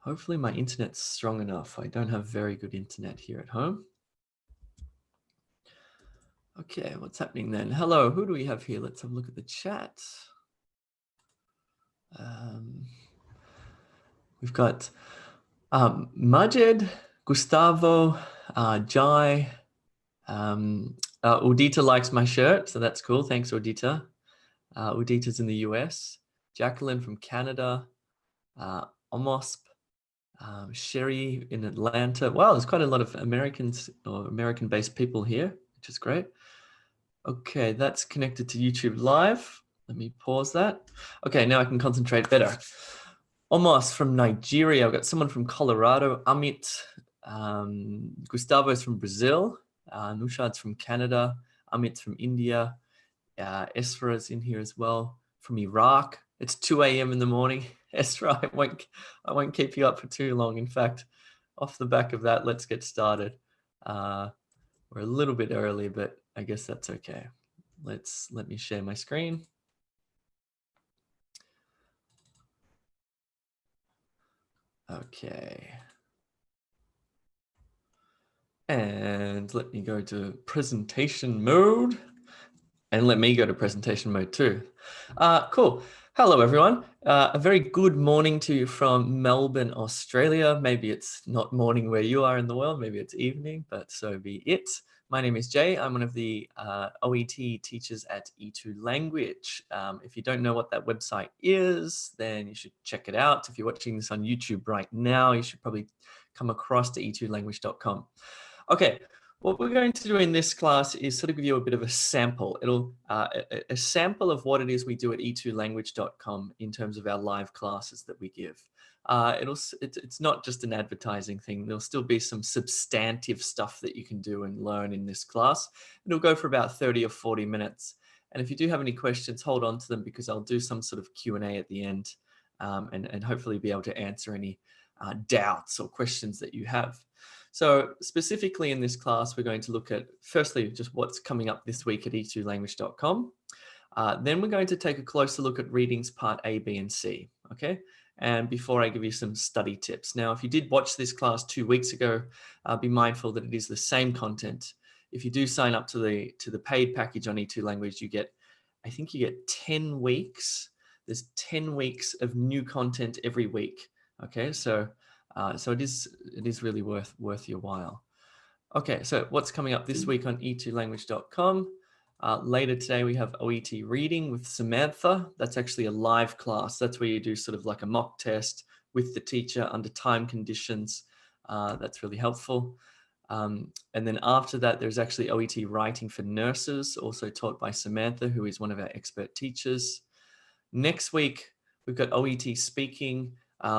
Hopefully my internet's strong enough. I don't have very good internet here at home. Okay, what's happening then? Hello, who do we have here? Let's have a look at the chat. We've got Majid, Gustavo, Jai. Udita likes my shirt, so that's cool. Thanks, Udita. Udita's in the US. Jacqueline from Canada. Omosp. Sherry in Atlanta. Wow, there's quite a lot of Americans or American-based people here, which is great. Okay, that's connected to YouTube Live. Let me pause that. Okay, now I can concentrate better. Omos from Nigeria. I've got someone from Colorado. Amit. Gustavo's from Brazil. Nushad's from Canada. Amit's from India. Esra's in here as well. From Iraq. It's 2 a.m. in the morning. Esra, I won't keep you up for too long. In fact, off the back of that, let's get started. We're a little bit early, but I guess that's okay. Let me share my screen. Okay. And let me go to presentation mode. And let me go to presentation mode too. Cool. Hello, everyone. A very good morning to you from Melbourne, Australia. Maybe it's not morning where you are in the world. Maybe it's evening, but so be it. My name is Jay. I'm one of the OET teachers at E2 Language. If you don't know what that website is, then you should check it out. If you're watching this on YouTube right now, you should probably come across to e2language.com. Okay. What we're going to do in this class is sort of give you a bit of a sample. It'll a sample of what it is we do at e2language.com in terms of our live classes that we give. It's not just an advertising thing. There'll still be some substantive stuff that you can do and learn in this class. It'll go for about 30 or 40 minutes. And if you do have any questions, hold on to them because I'll do some sort of Q&A at the end and hopefully be able to answer any doubts or questions that you have. So specifically in this class, we're going to look at, firstly, just what's coming up this week at e2language.com. Then we're going to take a closer look at readings part A, B, and C, okay? And before I give you some study tips. Now, if you did watch this class 2 weeks ago, be mindful that it is the same content. If you do sign up to the paid package on E2 Language, you get, I think you get 10 weeks. There's 10 weeks of new content every week, okay? So it is really worth your while. Okay, so what's coming up this week on e2language.com? Later today, we have OET Reading with Samantha. That's actually a live class. That's where you do sort of like a mock test with the teacher under time conditions. That's really helpful. And then after that, there's actually OET Writing for Nurses, also taught by Samantha, who is one of our expert teachers. Next week, we've got OET Speaking.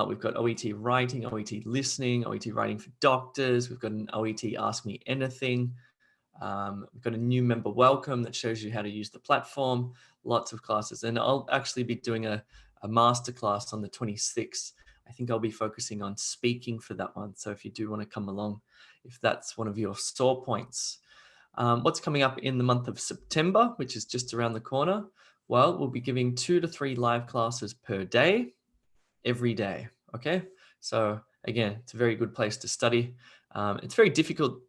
We've got OET Writing, OET Listening, OET Writing for Doctors. We've got an OET Ask Me Anything. We've got a new member welcome that shows you how to use the platform. Lots of classes. And I'll actually be doing a masterclass on the 26th. I think I'll be focusing on speaking for that one. So if you do want to come along, if that's one of your sore points. What's coming up in the month of September, which is just around the corner? Well, we'll be giving 2 to 3 live classes per day, every day, okay? So again, it's a very good place to study. It's very difficult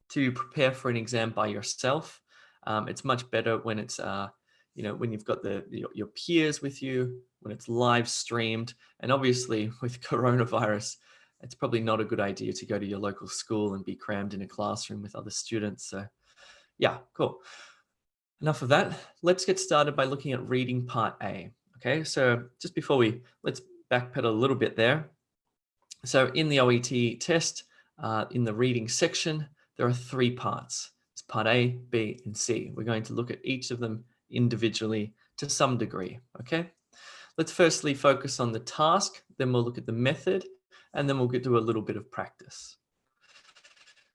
to prepare for an exam by yourself. It's much better when it's, when you've got your peers with you, when it's live streamed, and obviously with coronavirus, it's probably not a good idea to go to your local school and be crammed in a classroom with other students. So yeah, cool. Enough of that. Let's get started by looking at reading part A. Okay, so just before let's backpedal a little bit there. So in the OET test, in the reading section, there are 3 parts. It's part A, B, and C. We're going to look at each of them individually to some degree, okay? Let's firstly focus on the task, then we'll look at the method, and then we'll get to a little bit of practice.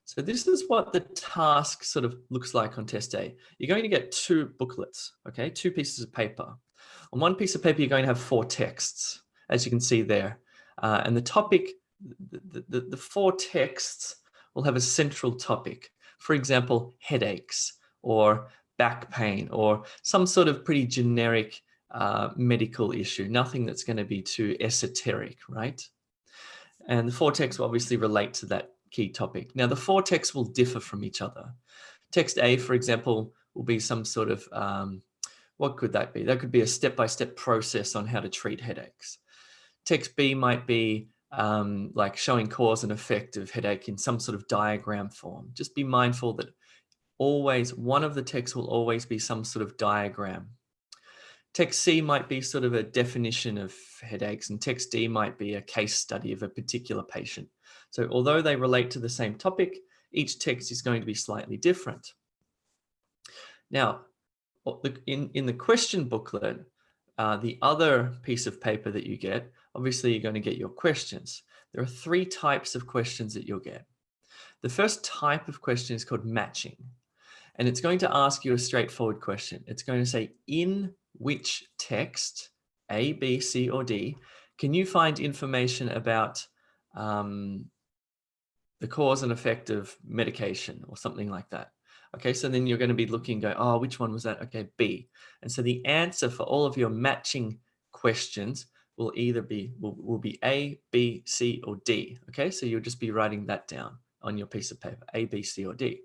So this is what the task sort of looks like on test A. You're going to get 2 booklets, okay? 2 pieces of paper. On one piece of paper, you're going to have 4 texts, as you can see there. And the topic, the 4 texts will have a central topic. For example, headaches or back pain or some sort of pretty generic medical issue, nothing that's going to be too esoteric, right? And the 4 texts will obviously relate to that key topic. Now, the 4 texts will differ from each other. Text A, for example, will be some sort of, what could that be? That could be a step-by-step process on how to treat headaches. Text B might be like showing cause and effect of headache in some sort of diagram form. Just be mindful that always one of the texts will always be some sort of diagram. Text C might be sort of a definition of headaches, and text D might be a case study of a particular patient. So although they relate to the same topic, each text is going to be slightly different. Now, in the question booklet, the other piece of paper that you get, obviously you're going to get your questions. There are 3 types of questions that you'll get. The first type of question is called matching. And it's going to ask you a straightforward question. It's going to say, in which text, A, B, C, or D, can you find information about the cause and effect of medication or something like that? Okay, so then you're going to be looking, go, oh, which one was that? Okay, B. And so the answer for all of your matching questions will either be, will be A, B, C, or D. Okay, so you'll just be writing that down on your piece of paper, A, B, C, or D.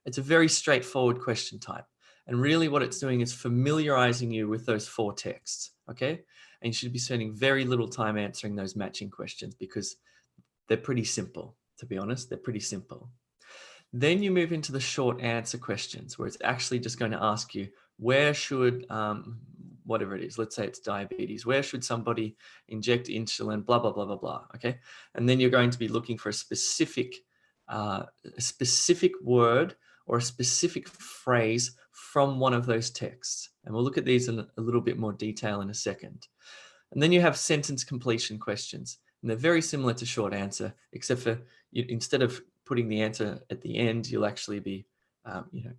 It's a very straightforward question type. And really what it's doing is familiarizing you with those 4 texts, okay? And you should be spending very little time answering those matching questions because they're pretty simple, to be honest. They're pretty simple. Then you move into the short answer questions where it's actually just going to ask you, where should, whatever it is, let's say it's diabetes, where should somebody inject insulin, blah, blah, blah, blah, blah, okay? And then you're going to be looking for a specific word or a specific phrase from one of those texts. And we'll look at these in a little bit more detail in a second. And then you have sentence completion questions. And they're very similar to short answer, except for instead of putting the answer at the end, you'll actually be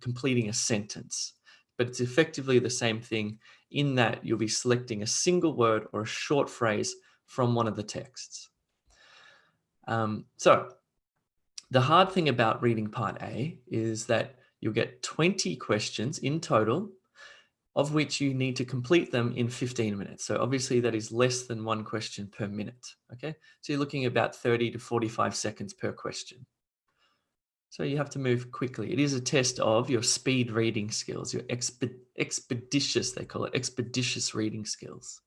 completing a sentence. But it's effectively the same thing in that you'll be selecting a single word or a short phrase from one of the texts. So the hard thing about reading part A is that you'll get 20 questions in total, of which you need to complete them in 15 minutes. So obviously that is less than 1 question per minute, okay? So you're looking at about 30 to 45 seconds per question. So you have to move quickly. It is a test of your speed reading skills, your expeditious, they call it, expeditious reading skills.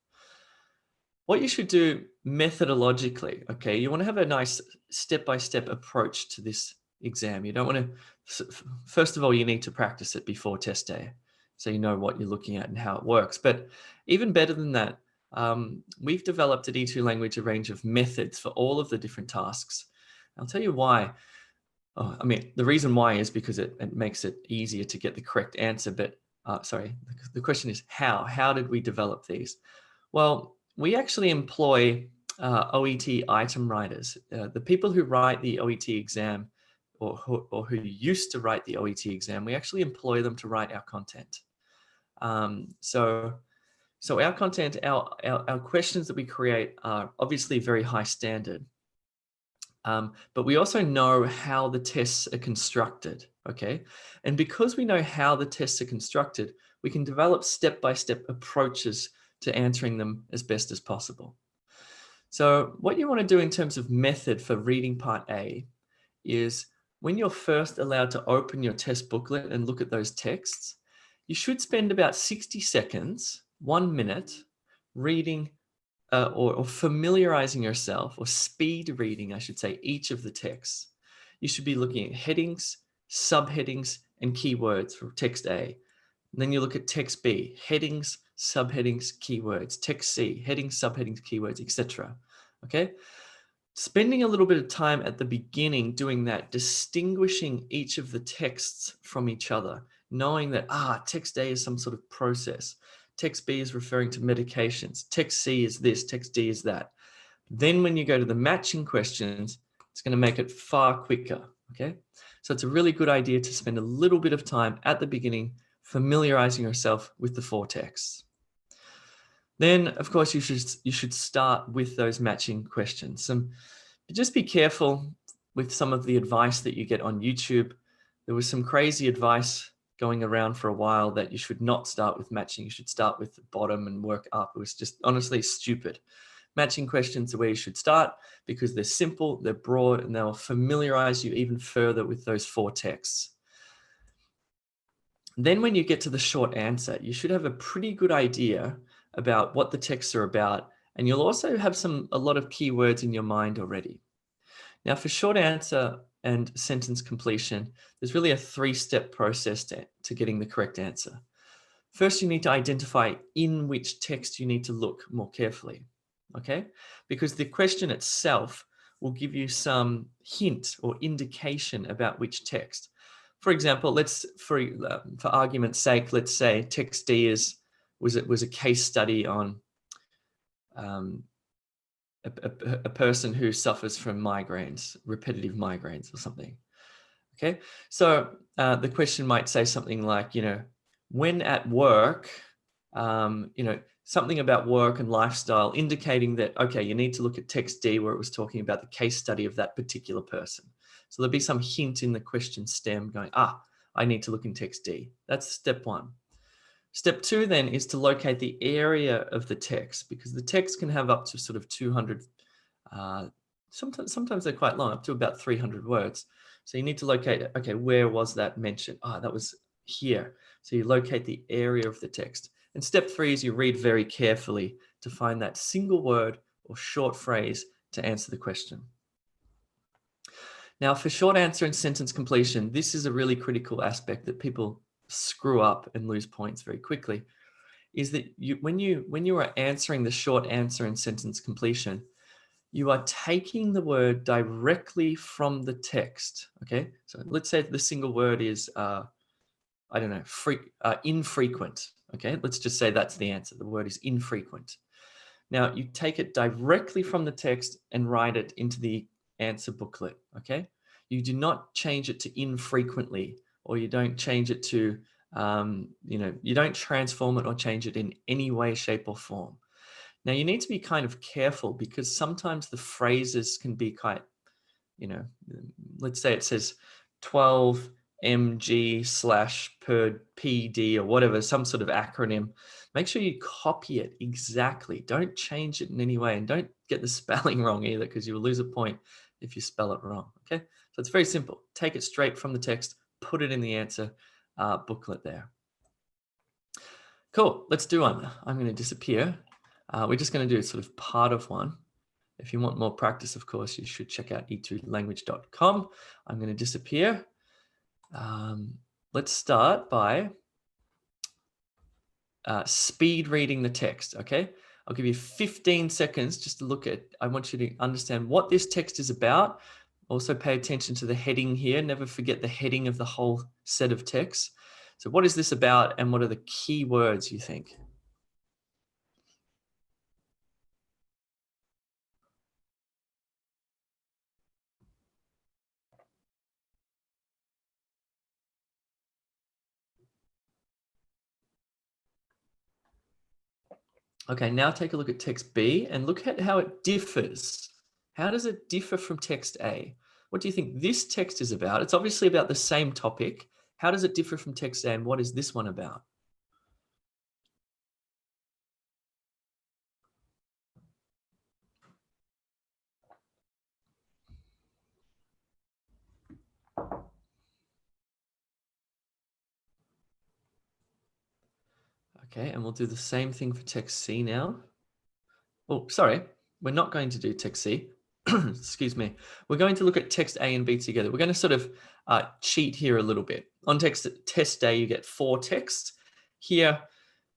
What you should do methodologically, okay, you want to have a nice step-by-step approach to this exam. You don't want to, first of all, you need to practice it before test day so you know what you're looking at and how it works. But even better than that, we've developed at E2 Language a range of methods for all of the different tasks. I'll tell you why. Oh, I mean, the reason why is because it makes it easier to get the correct answer. But sorry, the question is how? How did we develop these? Well, we actually employ OET item writers. The people who write the OET exam or who used to write the OET exam, we actually employ them to write our content. So our content, our questions that we create are obviously very high standard. But we also know how the tests are constructed, okay? And because we know how the tests are constructed, we can develop step-by-step approaches to answering them as best as possible. So what you want to do in terms of method for reading part A is when you're first allowed to open your test booklet and look at those texts, you should spend about 60 seconds, 1 minute, reading or familiarizing yourself, or speed reading, I should say, each of the texts. You should be looking at headings, subheadings, and keywords for text A. And then you look at text B, headings, subheadings, keywords, text C, headings, subheadings, keywords, etc. Okay? Spending a little bit of time at the beginning doing that, distinguishing each of the texts from each other, knowing that, text A is some sort of process. Text B is referring to medications. Text C is this, text D is that. Then when you go to the matching questions, it's going to make it far quicker, okay? So it's a really good idea to spend a little bit of time at the beginning familiarizing yourself with the 4 texts. Then, of course, you should start with those matching questions. Just be careful with some of the advice that you get on YouTube. There was some crazy advice going around for a while that you should not start with matching. You should start with the bottom and work up. It was just honestly stupid Matching questions are where you should start because they're simple, they're broad, and they'll familiarize you even further with those 4 texts. Then when you get to the short answer, you should have a pretty good idea about what the texts are about, and you'll also have a lot of keywords in your mind already. Now for short answer and sentence completion, there's really a 3-step process to getting the correct answer. First, you need to identify in which text you need to look more carefully, okay? Because the question itself will give you some hint or indication about which text. For example, for argument's sake, let's say text D was a case study on a person who suffers from migraines, repetitive migraines or something. Okay, so the question might say something like, when at work, something about work and lifestyle, indicating that, okay, you need to look at text D where it was talking about the case study of that particular person. So there'll be some hint in the question stem going, I need to look in text D. That's step 1. Step 2 then is to locate the area of the text, because the text can have up to sort of 200, sometimes they're quite long, up to about 300 words. So you need to locate, okay, where was that mentioned? That was here. So you locate the area of the text. And step 3 is you read very carefully to find that single word or short phrase to answer the question. Now for short answer and sentence completion, this is a really critical aspect that people screw up and lose points very quickly, is that when you are answering the short answer and sentence completion, you are taking the word directly from the text, okay? So let's say the single word is, I don't know, infrequent, okay? Let's just say that's the answer. The word is infrequent. Now you take it directly from the text and write it into the answer booklet, okay? You do not change it to infrequently, or you don't change it to, you don't transform it or change it in any way, shape or form. Now you need to be kind of careful because sometimes the phrases can be quite, let's say it says 12 mg / per PD or whatever, some sort of acronym. Make sure you copy it exactly. Don't change it in any way, and don't get the spelling wrong either, because you will lose a point if you spell it wrong. Okay, so it's very simple. Take it straight from the text, put it in the answer booklet there. Cool, let's do one. I'm going to disappear. We're just going to do sort of part of one. If you want more practice, of course, you should check out e2language.com. I'm going to disappear. Let's start by speed reading the text, okay? I'll give you 15 seconds just to look at, I want you to understand what this text is about. Also pay attention to the heading here. Never forget the heading of the whole set of text. So what is this about, and what are the key words you think? Okay, now take a look at text B and look at how it differs. How does it differ from text A? What do you think this text is about? It's obviously about the same topic. How does it differ from text A, and what is this one about? Okay, and we'll do the same thing for text C now. Oh, sorry, we're not going to do text C. Excuse me. We're going to look at text A and B together. We're going to sort of cheat here a little bit. On test A, you get 4 texts. Here,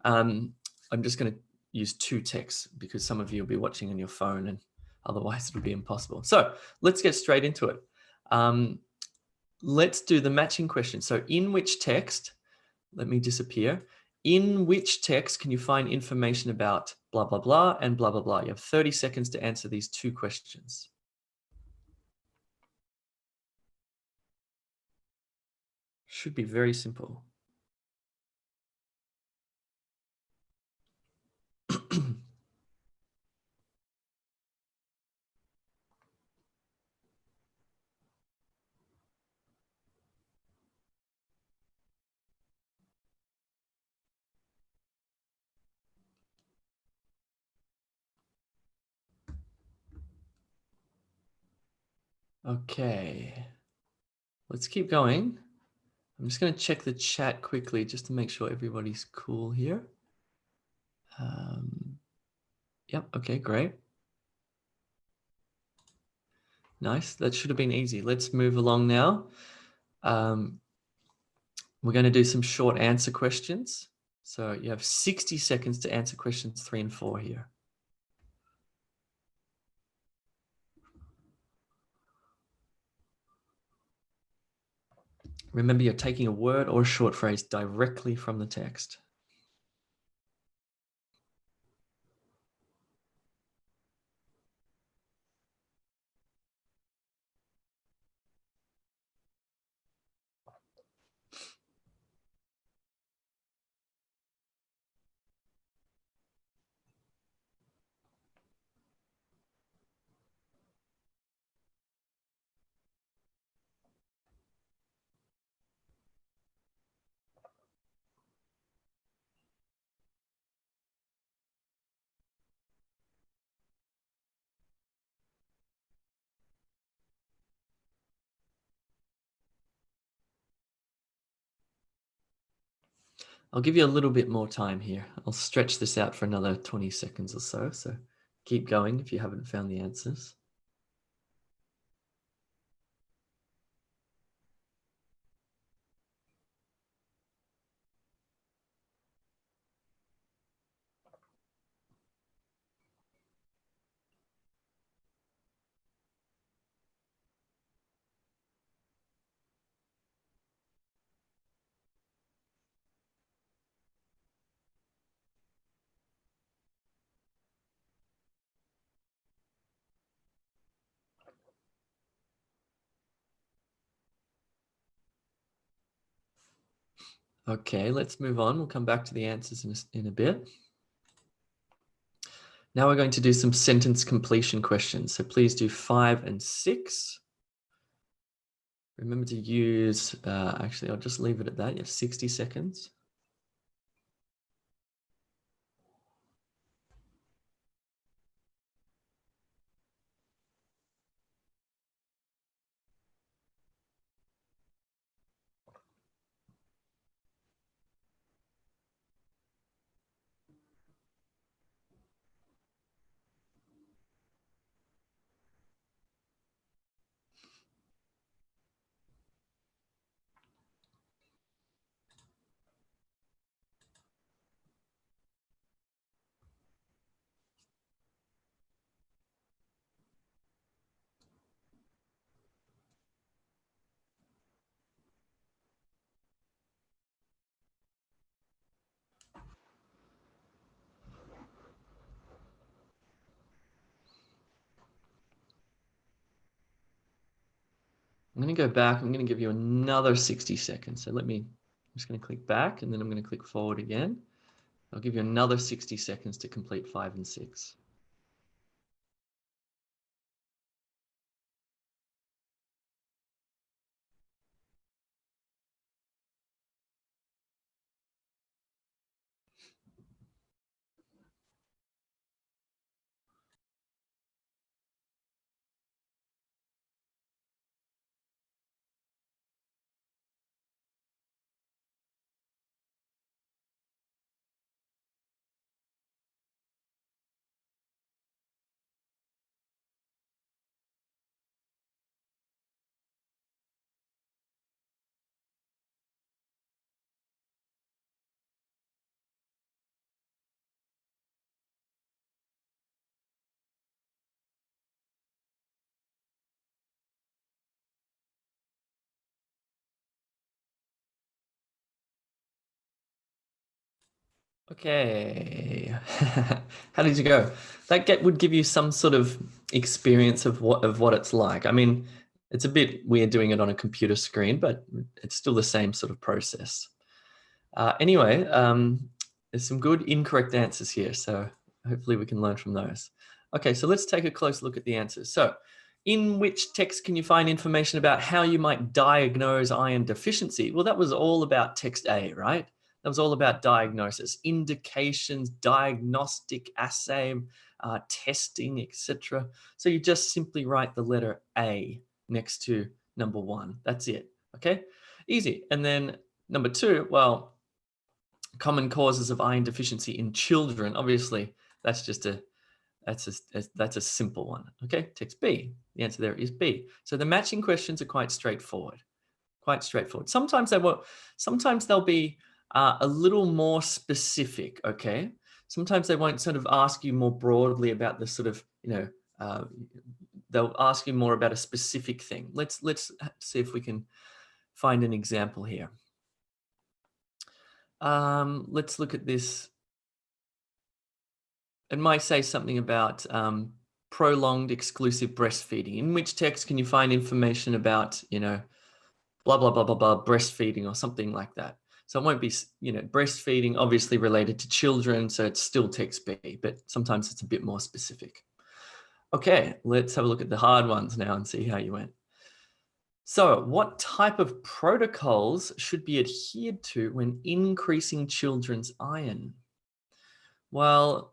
I'm just going to use 2 texts because some of you will be watching on your phone and otherwise it'll be impossible. So let's get straight into it. Let's do the matching question. So in which text, let me disappear. In which text can you find information about blah, blah, blah, and blah, blah, blah? You have 30 seconds to answer these 2 questions. Should be very simple. Okay, let's keep going. I'm just going to check the chat quickly just to make sure everybody's cool here. Yep, okay, great. Nice, that should have been easy. Let's move along now. We're going to do some short answer questions. So you have 60 seconds to answer questions 3 and 4 here. Remember, you're taking a word or a short phrase directly from the text. I'll give you a little bit more time here. I'll stretch this out for another 20 seconds or so. So keep going if you haven't found the answers. Okay, let's move on. We'll come back to the answers in a bit. Now we're going to do some sentence completion questions. So please do 5 and 6. Remember to use, actually, I'll just leave it at that. You have 60 seconds. I'm going to go back. I'm going to give you another 60 seconds. So I'm just going to click back and then I'm going to click forward again. I'll give you another 60 seconds to complete 5 and 6. Okay, how did you go? That would give you some sort of experience of what it's like. I mean, it's a bit weird doing it on a computer screen, but it's still the same sort of process. Anyway, there's some good incorrect answers here, so hopefully we can learn from those. Okay, so let's take a close look at the answers. So, in which text can you find information about how you might diagnose iron deficiency? Well, that was all about text A, right? That was all about diagnosis, indications, diagnostic assay, testing, etc. So you just simply write the letter A next to number 1. That's it. Okay, easy. And then number 2, well, common causes of iron deficiency in children. Obviously, that's just that's a simple one. Okay, text B. The answer there is B. So the matching questions are quite straightforward. Quite straightforward. Sometimes they'll be a little more specific. Okay, sometimes they won't sort of ask you more broadly about the sort of, they'll ask you more about a specific thing. Let's see if we can find an example here. Let's look at this. It might say something about prolonged exclusive breastfeeding. In which text can you find information about, blah, blah, blah, blah, blah, breastfeeding or something like that. So it won't be, breastfeeding obviously related to children. So it's still text B, but sometimes it's a bit more specific. Okay, let's have a look at the hard ones now and see how you went. So what type of protocols should be adhered to when increasing children's iron? Well,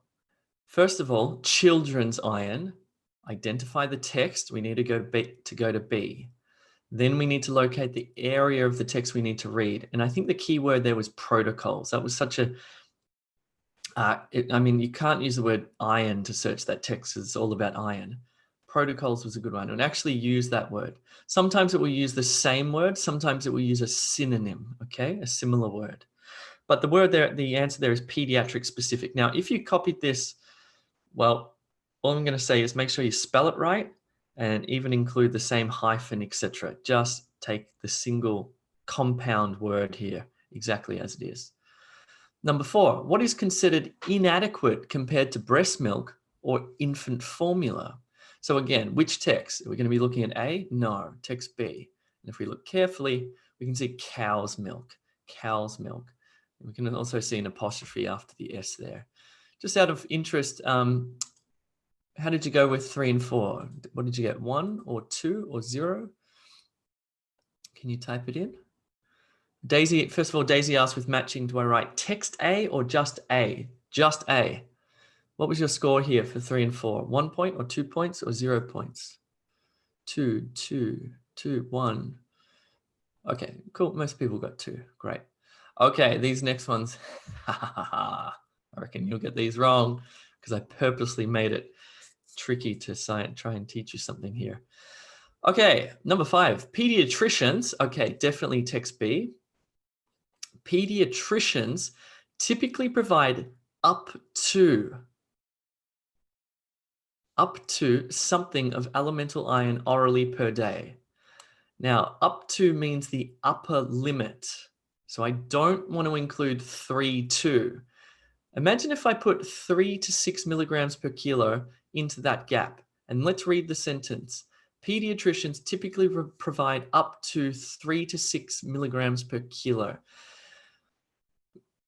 first of all, children's iron. Identify the text. We need to go to B. Then we need to locate the area of the text we need to read. And I think the key word there was protocols. That was such a, you can't use the word iron to search that text. It's all about iron. Protocols was a good one. And actually use that word. Sometimes it will use the same word. Sometimes it will use a synonym, okay? A similar word. But the word there, the answer there is pediatric specific. Now, if you copied this, well, all I'm going to say is make sure you spell it right and even include the same hyphen, etc. Just take the single compound word here exactly as it is. Number 4, what is considered inadequate compared to breast milk or infant formula? So again, which text? Are we going to be looking at A? No, text B. And if we look carefully, we can see cow's milk, cow's milk. We can also see an apostrophe after the S there. Just out of interest, how did you go with 3 and 4? What did you get, 1 or 2 or 0? Can you type it in? Daisy, first of all, Daisy asked with matching, do I write text A or just A? Just A. What was your score here for 3 and 4? 1 point or 2 points or 0 points? 2, 2, 2, 1. Okay, cool. Most people got 2. Great. Okay, these next ones. I reckon you'll get these wrong because I purposely made it tricky to try and teach you something here. Okay, number 5, pediatricians. Okay, definitely text B. Pediatricians typically provide up to something of elemental iron orally per day. Now, up to means the upper limit. So I don't want to include 3-2. Imagine if I put 3 to 6 milligrams per kilo into that gap. And let's read the sentence. Pediatricians typically provide up to 3 to 6 milligrams per kilo.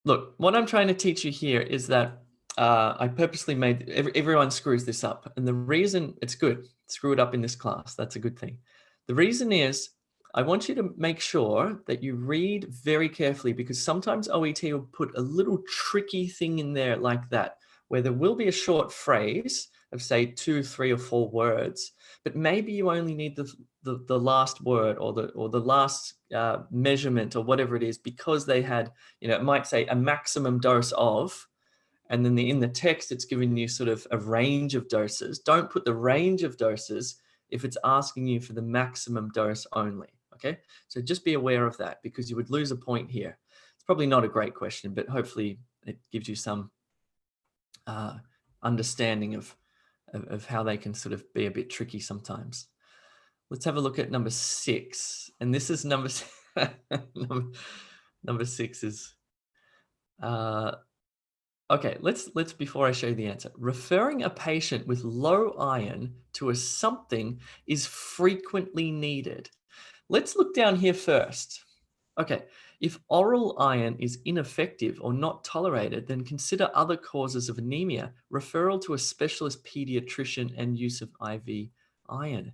Look, what I'm trying to teach you here is that I purposely made, everyone screws this up. And the reason, it's good, screw it up in this class. That's a good thing. The reason is, I want you to make sure that you read very carefully, because sometimes OET will put a little tricky thing in there like that, where there will be a short phrase of say 2, 3, or 4 words, but maybe you only need the last word or the last measurement or whatever it is, because they had, it might say a maximum dose of, and then in the text, it's giving you sort of a range of doses. Don't put the range of doses if it's asking you for the maximum dose only, okay? So just be aware of that, because you would lose a point here. It's probably not a great question, but hopefully it gives you some understanding of how they can sort of be a bit tricky sometimes. Let's have a look at number 6. And this is number 6 is, okay, let's before I show you the answer, referring a patient with low iron to a something is frequently needed. Let's look down here first. Okay, if oral iron is ineffective or not tolerated, then consider other causes of anemia, referral to a specialist pediatrician, and use of IV iron.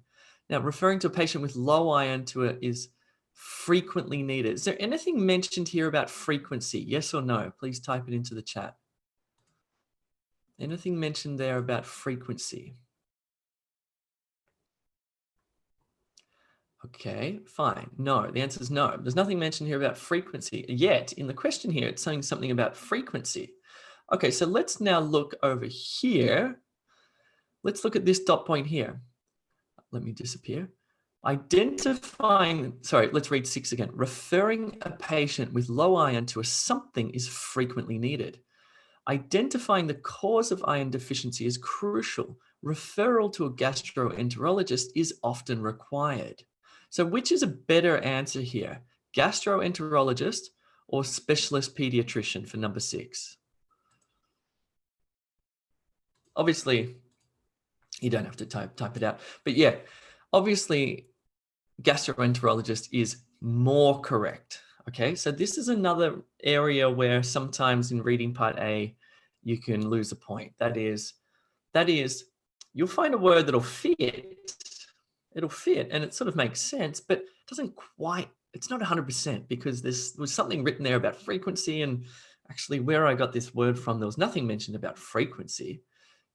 Now, referring to a patient with low iron is frequently needed. Is there anything mentioned here about frequency? Yes or no? Please type it into the chat. Anything mentioned there about frequency? Okay, fine. No, the answer is no. There's nothing mentioned here about frequency. Yet in the question here, it's saying something about frequency. Okay, so let's now look over here. Let's look at this dot point here. Let me disappear. Let's read 6 again. Referring a patient with low iron to a something is frequently needed. Identifying the cause of iron deficiency is crucial. Referral to a gastroenterologist is often required. So which is a better answer here? Gastroenterologist or specialist pediatrician for number 6? Obviously, you don't have to type it out. But yeah, obviously, gastroenterologist is more correct. Okay, so this is another area where sometimes in reading part A, you can lose a point. That is, you'll find a word that'll fit. It'll fit and it sort of makes sense, but it doesn't quite, it's not 100% because there was something written there about frequency, and actually where I got this word from, there was nothing mentioned about frequency.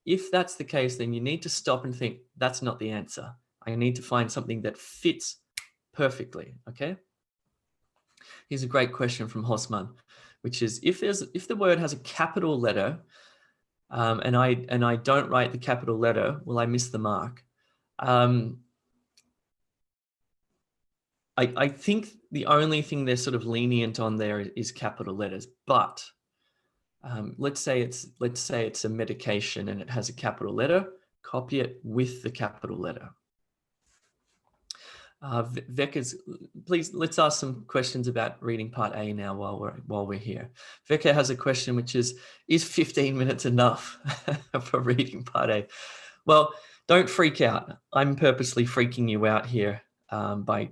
If that's the case, then you need to stop and think, that's not the answer. I need to find something that fits perfectly, okay? Here's a great question from Hosman, which is, if the word has a capital letter, and I don't write the capital letter, will I miss the mark? I think the only thing they're sort of lenient on there is capital letters, but let's say it's a medication and it has a capital letter, copy it with the capital letter. Veka's, please, let's ask some questions about reading part A now while we're here. Veka has a question, which is 15 minutes enough for reading part A? Well, don't freak out. I'm purposely freaking you out here by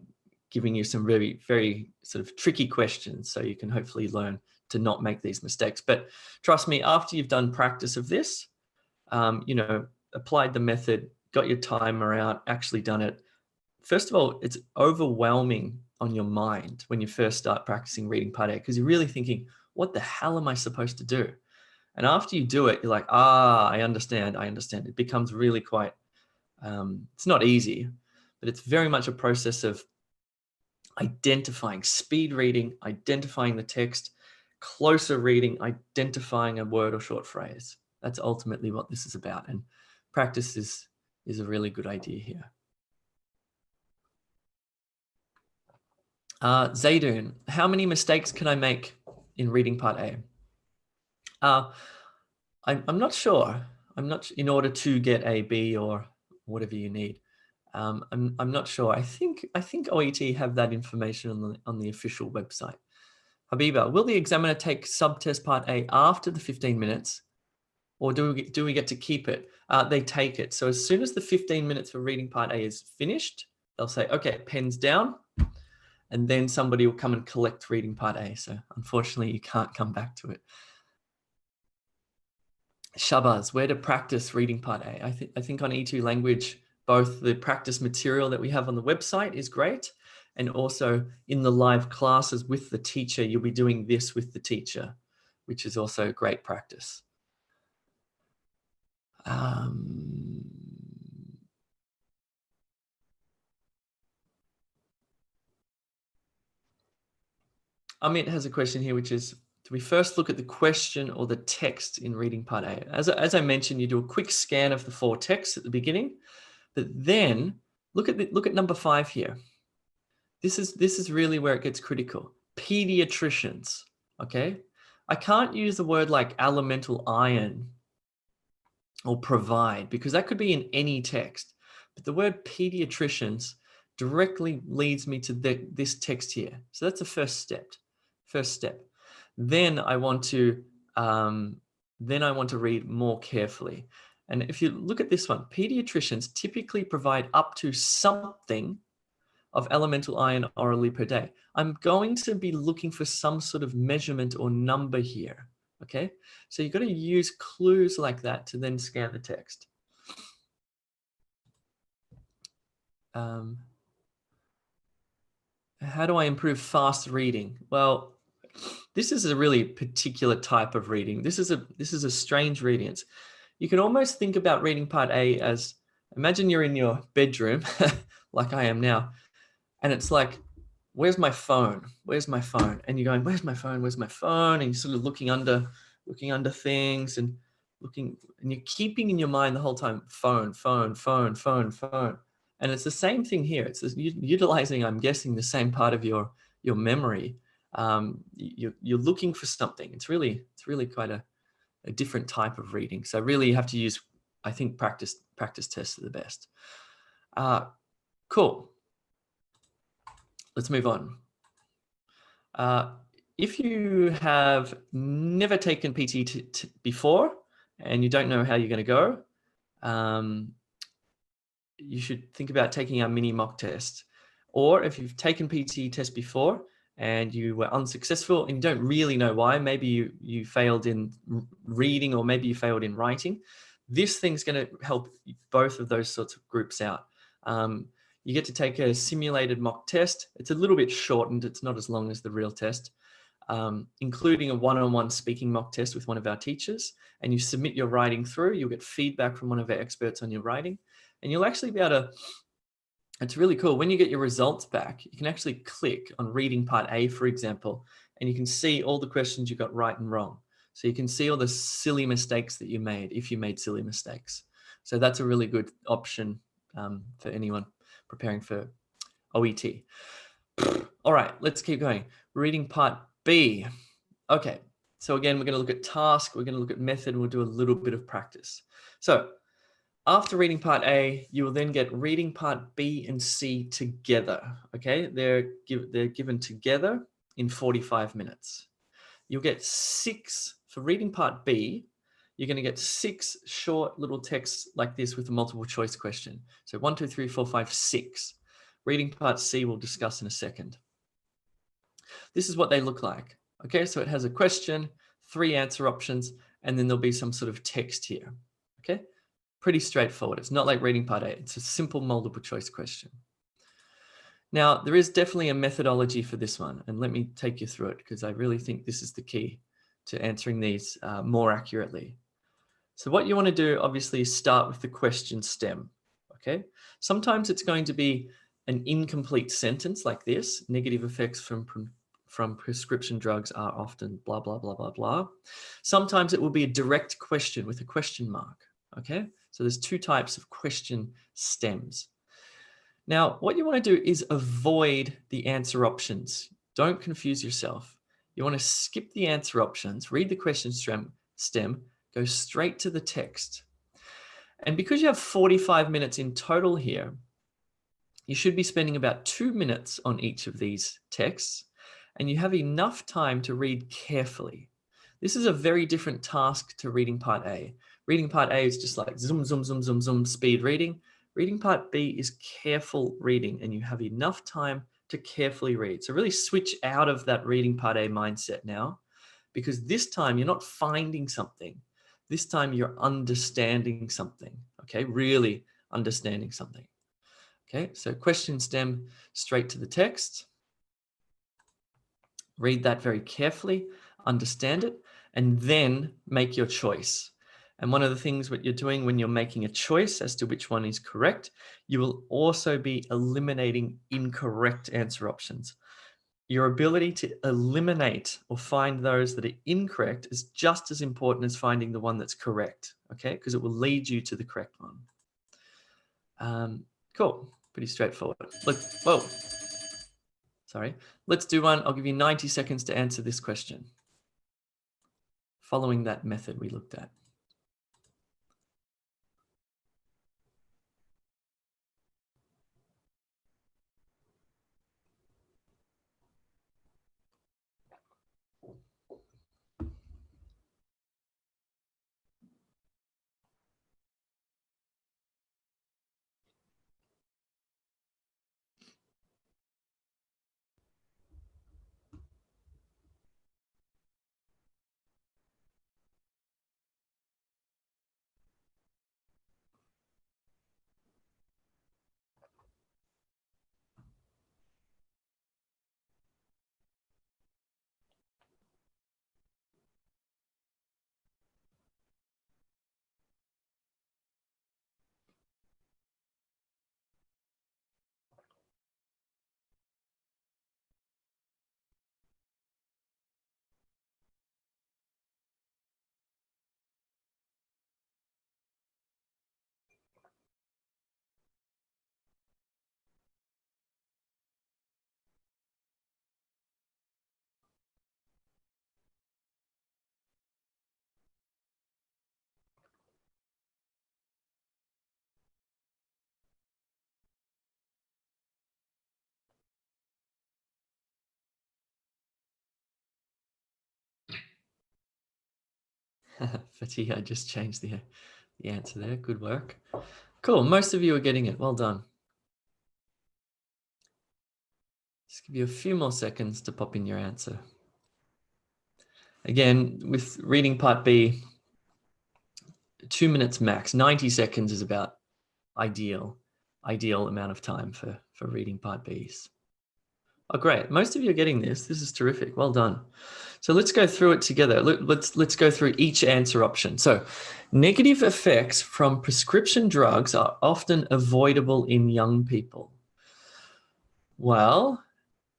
giving you some very, very sort of tricky questions so you can hopefully learn to not make these mistakes. But trust me, after you've done practice of this, applied the method, got your timer out, actually done it, first of all, it's overwhelming on your mind when you first start practicing reading part A, because you're really thinking, what the hell am I supposed to do? And after you do it, you're like, I understand. It becomes really quite, it's not easy, but it's very much a process of identifying speed reading, identifying the text, closer reading, identifying a word or short phrase. That's ultimately what this is about. And practice is a really good idea here. Zaydun, how many mistakes can I make in reading part A? I'm not sure. In order to get A, B, or whatever you need. I'm not sure. I think OET have that information on the official website. Habiba, will the examiner take subtest part A after the 15 minutes, or do we get to keep it? They take it. So as soon as the 15 minutes for reading part A is finished, they'll say, okay, pens down, and then somebody will come and collect reading part A. So unfortunately, you can't come back to it. Shabazz, where to practice reading part A? I think on E2 language, both the practice material that we have on the website is great, and also in the live classes with the teacher, you'll be doing this with the teacher, which is also great practice. Amit has a question here, which is, do we first look at the question or the text in reading part A? As I mentioned, you do a quick scan of the 4 texts at the beginning, but then look at number 5 here. This is really where it gets critical. Pediatricians, okay? I can't use the word like elemental iron or provide, because that could be in any text. But the word pediatricians directly leads me to this text here. So that's the first step. Then I want to read more carefully. And if you look at this one, pediatricians typically provide up to something of elemental iron orally per day. I'm going to be looking for some sort of measurement or number here. Okay, so you've got to use clues like that to then scan the text. How do I improve fast reading? Well, this is a really particular type of reading. This is a strange reading. You can almost think about reading part A as, imagine you're in your bedroom, like I am now, And it's like, where's my phone? Where's my phone? And you're going, where's my phone? Where's my phone? And you're sort of looking under things and looking, and you're keeping in your mind the whole time, phone, phone, phone, phone, phone. And it's the same thing here. It's utilizing, I'm guessing, the same part of your memory. You're looking for something. It's really quite a different type of reading. So really you have to use, I think, practice tests are the best. Cool. Let's move on. If you have never taken PT before and you don't know how you're going to go, you should think about taking our mini mock test. Or if you've taken PT test before and you were unsuccessful and you don't really know why, maybe you failed in reading or maybe you failed in writing, this thing's going to help both of those sorts of groups out. You get to take a simulated mock test. It's a little bit shortened. It's not as long as the real test, including a one-on-one speaking mock test with one of our teachers. And you submit your writing through. You'll get feedback from one of our experts on your writing. And you'll actually be able to, it's really cool. When you get your results back, you can actually click on reading part A, for example, and you can see all the questions you got right and wrong. So you can see all the silly mistakes that you made, if you made silly mistakes. So that's a really good option for anyone preparing for OET. All right, let's keep going. Reading part B. Okay, so again, we're going to look at task, we're going to look at method, and we'll do a little bit of practice. So after reading part A, you will then get reading part B and C together. Okay, they're given together in 45 minutes. You'll get 6 for reading part B. You're going to get 6 short little texts like this with a multiple choice question. So 1, 2, 3, 4, 5, 6. Reading part C we'll discuss in a second. This is what they look like. Okay, so it has a question, 3 answer options, and then there'll be some sort of text here. Okay, pretty straightforward. It's not like reading part A. It's a simple multiple choice question. Now, there is definitely a methodology for this one, and let me take you through it because I really think this is the key to answering these more accurately. So what you want to do, obviously, is start with the question stem. Okay, sometimes it's going to be an incomplete sentence like this. Negative effects from prescription drugs are often blah, blah, blah, blah, blah. Sometimes it will be a direct question with a question mark. Okay, so there's 2 types of question stems. Now, what you want to do is avoid the answer options. Don't confuse yourself. You want to skip the answer options, read the question stem, go straight to the text. And because you have 45 minutes in total here, you should be spending about 2 minutes on each of these texts, and you have enough time to read carefully. This is a very different task to reading part A. Reading part A is just like zoom, zoom, zoom, zoom, zoom, speed reading. Reading part B is careful reading, and you have enough time to carefully read. So really switch out of that reading part A mindset now, because this time you're not finding something. This time you're understanding something, okay? Really understanding something. Okay, so question stem straight to the text. Read that very carefully, understand it, and then make your choice. And one of the things what you're doing when you're making a choice as to which one is correct, you will also be eliminating incorrect answer options. Your ability to eliminate or find those that are incorrect is just as important as finding the one that's correct, okay? Because it will lead you to the correct one. Cool, pretty straightforward. Look, whoa. Sorry, let's do one. I'll give you 90 seconds to answer this question, following that method we looked at. Fatigue, I just changed the answer there. Good work. Cool. Most of you are getting it. Well done. Just give you a few more seconds to pop in your answer. Again, with reading part B, 2 minutes max. 90 seconds is about ideal amount of time for reading part Bs. Oh, great. Most of you are getting this. This is terrific. Well done. So let's go through it together. Let's go through each answer option. So negative effects from prescription drugs are often avoidable in young people. Well,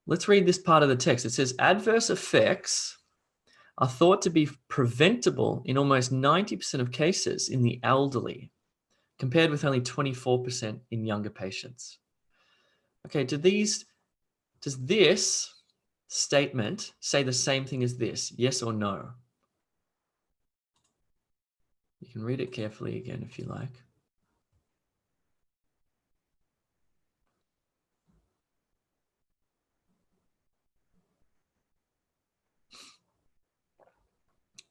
let's read this part of the text. It says adverse effects are thought to be preventable in almost 90% of cases in the elderly, compared with only 24% in younger patients. Okay, does this statement say the same thing as this? Yes or no? You can read it carefully again if you like.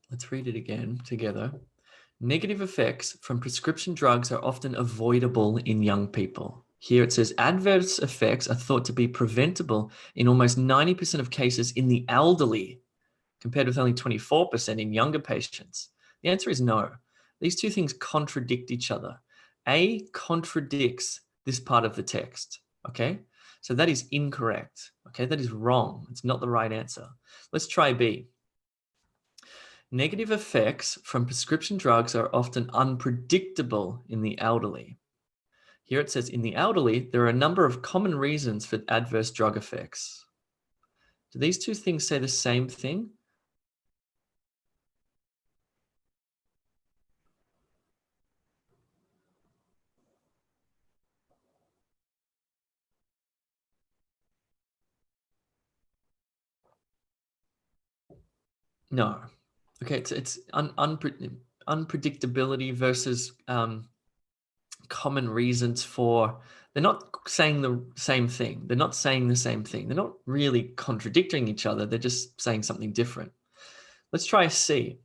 Let's read it again together. Negative effects from prescription drugs are often avoidable in young people. Here it says adverse effects are thought to be preventable in almost 90% of cases in the elderly, compared with only 24% in younger patients. The answer is no. These two things contradict each other. A contradicts this part of the text, okay? So that is incorrect, okay? That is wrong. It's not the right answer. Let's try B. Negative effects from prescription drugs are often unpredictable in the elderly. Here it says, in the elderly, there are a number of common reasons for adverse drug effects. Do these two things say the same thing? No. Okay, it's unpredictability versus common reasons for. They're not saying the same thing. They're not saying the same thing. They're not really contradicting each other. They're just saying something different. Let's try C.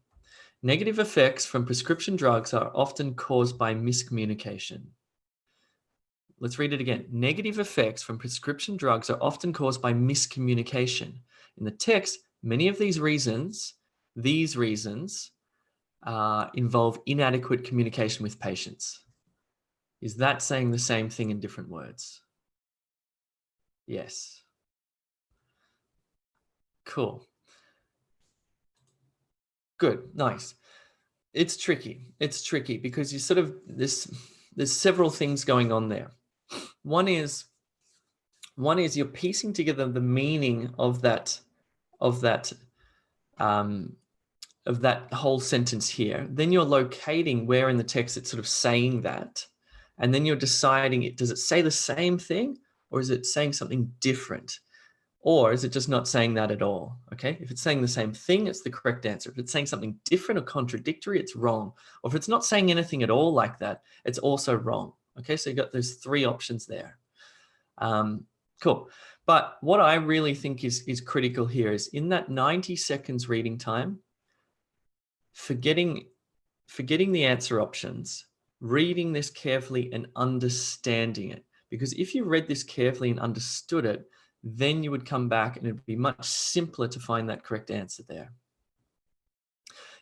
Negative effects from prescription drugs are often caused by miscommunication. Let's read it again. Negative effects from prescription drugs are often caused by miscommunication. In the text, many of these reasons involve inadequate communication with patients. Is that saying the same thing in different words? Yes. Cool. Good. Nice. It's tricky. It's tricky because you sort of there's several things going on there. One is you're piecing together the meaning of that whole sentence here. Then you're locating where in the text it's sort of saying that, and then you're deciding does it say the same thing or is it saying something different? Or is it just not saying that at all? Okay, if it's saying the same thing, it's the correct answer. If it's saying something different or contradictory, it's wrong. Or if it's not saying anything at all like that, it's also wrong. Okay, so you got those three options there. Cool. But what I really think is critical here is in that 90 seconds reading time, forgetting the answer options, reading this carefully and understanding it. Because if you read this carefully and understood it, then you would come back and it'd be much simpler to find that correct answer there.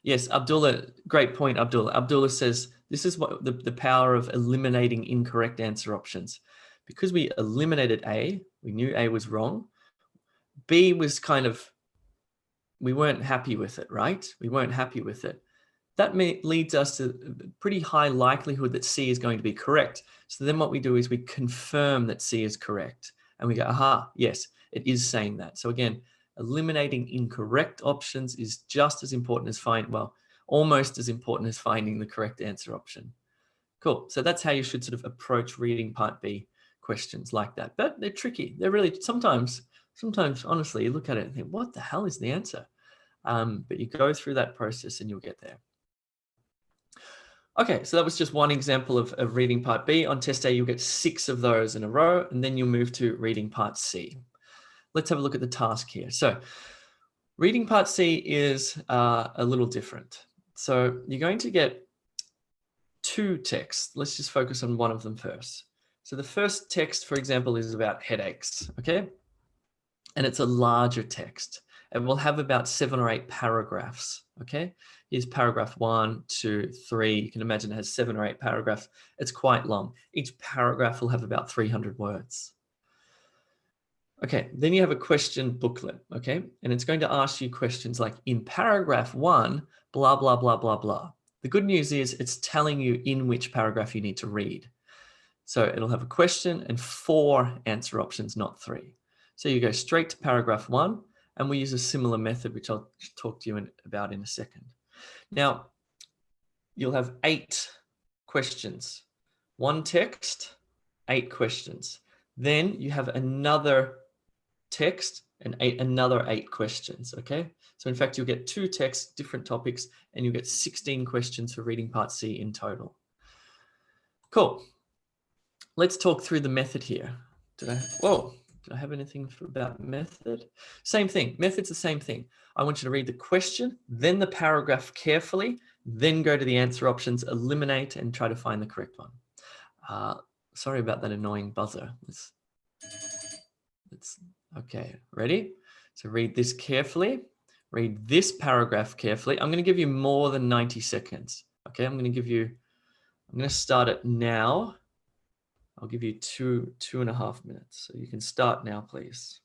Yes, Abdullah, great point, Abdullah. Abdullah says, this is what the power of eliminating incorrect answer options. Because we eliminated A, we knew A was wrong. B was kind of, we weren't happy with it, right? We weren't happy with it. That leads us to a pretty high likelihood that C is going to be correct. So then what we do is we confirm that C is correct. And we go, aha, yes, it is saying that. So again, eliminating incorrect options is just as important as almost as important as finding the correct answer option. Cool. So that's how you should sort of approach reading part B questions like that. But they're tricky. They're really, sometimes honestly, you look at it and think, what the hell is the answer? But you go through that process and you'll get there. Okay, so that was just one example of reading part B. On test A, you'll get 6 of those in a row, and then you'll move to reading part C. Let's have a look at the task here. So reading part C is a little different. So you're going to get two texts. Let's just focus on one of them first. So the first text, for example, is about headaches, okay? And it's a larger text. And we'll have about 7 or 8 paragraphs, okay? Here's paragraph 1, 2, 3. You can imagine it has 7 or 8 paragraphs. It's quite long. Each paragraph will have about 300 words. Okay, then you have a question booklet, okay? And it's going to ask you questions like, in paragraph 1, blah, blah, blah, blah, blah. The good news is it's telling you in which paragraph you need to read. So it'll have a question and 4 answer options, not 3. So you go straight to paragraph 1, and we use a similar method, which I'll talk to you about in a second. Now, you'll have 8 questions. 1 text, 8 questions. Then you have another text and another 8 questions, okay? So in fact, you'll get 2 texts, different topics, and you'll get 16 questions for reading part C in total. Cool. Let's talk through the method here. Did I have anything about method? Same thing. Method's the same thing. I want you to read the question, then the paragraph carefully, then go to the answer options, eliminate, and try to find the correct one. Sorry about that annoying buzzer. Okay, ready? So read this carefully. Read this paragraph carefully. I'm going to give you more than 90 seconds. Okay, I'm going to start it now. I'll give you 2.5 minutes. So you can start now, please.